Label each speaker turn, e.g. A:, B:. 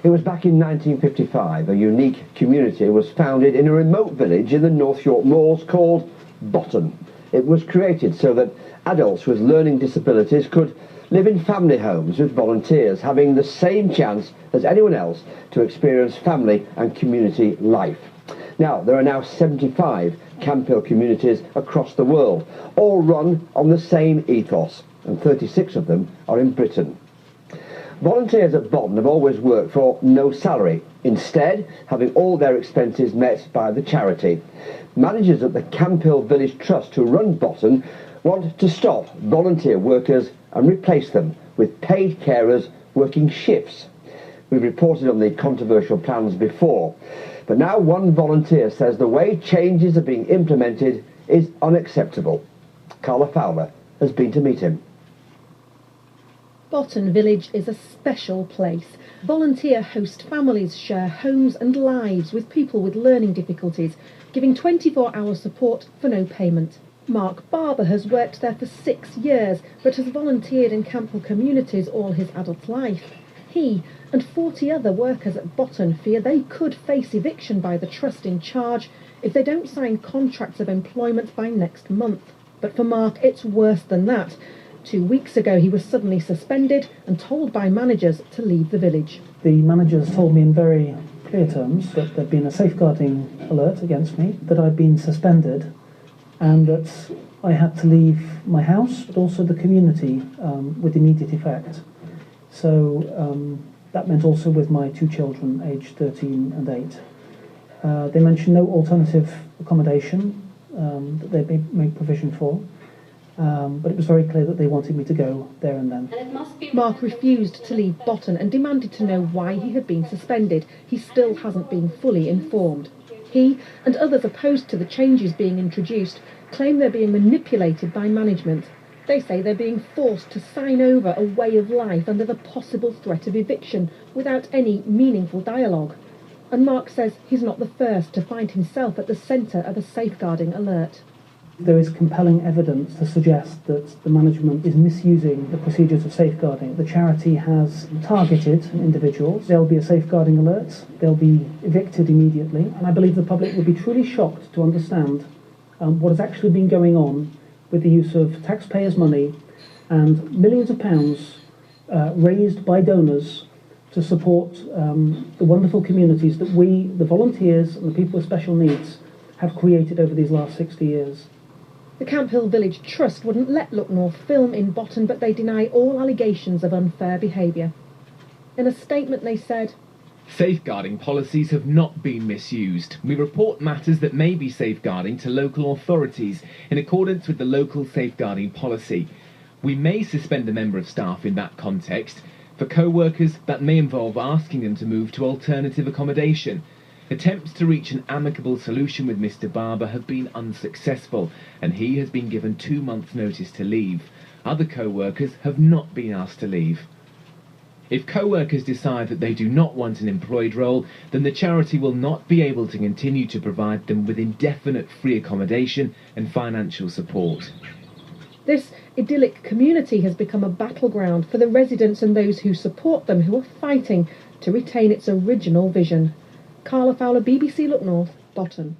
A: It was back in 1955 a unique community was founded in a remote village in the North York Moors called BOTTON. It was created so that adults with learning disabilities could live in family homes with volunteers, having the same chance as anyone else to experience family and community life. Now, there are now 75 Camphill communities across the world, all run on the same ethos, and 36 of them are in Britain. Volunteers at BOTTON have always worked for no salary, instead having all their expenses met by the charity. Managers at the Camphill Village Trust who run BOTTON want to stop volunteer workers and replace them with paid carers working shifts. We've reported on the controversial plans before, but now one volunteer says the way changes are being implemented is unacceptable. Carla Fowler has been to meet him.
B: BOTTON Village is a special place. Volunteer host families share homes and lives with people with learning difficulties, giving 24-hour support for no payment. Mark Barber has worked there for 6 years, but has volunteered in Camphill communities all his adult life. He and 40 other workers at BOTTON fear they could face eviction by the trust in charge if they don't sign contracts of employment by next month. But for Mark, it's worse than that. 2 weeks ago, he was suddenly suspended and told by managers to leave the village.
C: The managers told me in very clear terms that there'd been a safeguarding alert against me, that I'd been suspended, and that I had to leave my house, but also the community with immediate effect. So that meant also with my 2 children, aged 13 and 8. They mentioned no alternative accommodation that they made provision for. But it was very clear that they wanted me to go there and then.
B: Mark refused to leave BOTTON and demanded to know why he had been suspended. He still hasn't been fully informed. He and others opposed to the changes being introduced claim they're being manipulated by management. They say they're being forced to sign over a way of life under the possible threat of eviction without any meaningful dialogue. And Mark says he's not the first to find himself at the centre of a safeguarding alert.
C: There is compelling evidence to suggest that the management is misusing the procedures of safeguarding. The charity has targeted individuals. There'll be a safeguarding alert. They'll be evicted immediately. And I believe the public will be truly shocked to understand what has actually been going on with the use of taxpayers' money and millions of pounds raised by donors to support the wonderful communities that we, the volunteers and the people with special needs, have created over these last 60 years.
B: The Camphill Village Trust wouldn't let Look North film in BOTTON, but they deny all allegations of unfair behaviour. In a statement they said,
D: "Safeguarding policies have not been misused. We report matters that may be safeguarding to local authorities in accordance with the local safeguarding policy. We may suspend a member of staff in that context. For co-workers, that may involve asking them to move to alternative accommodation. Attempts to reach an amicable solution with Mr. Barber have been unsuccessful, and he has been given 2 months' notice to leave. Other co-workers have not been asked to leave. If co-workers decide that they do not want an employed role, then the charity will not be able to continue to provide them with indefinite free accommodation and financial support."
B: This idyllic community has become a battleground for the residents and those who support them, who are fighting to retain its original vision. Carla Fowler, BBC Look North, BOTTON.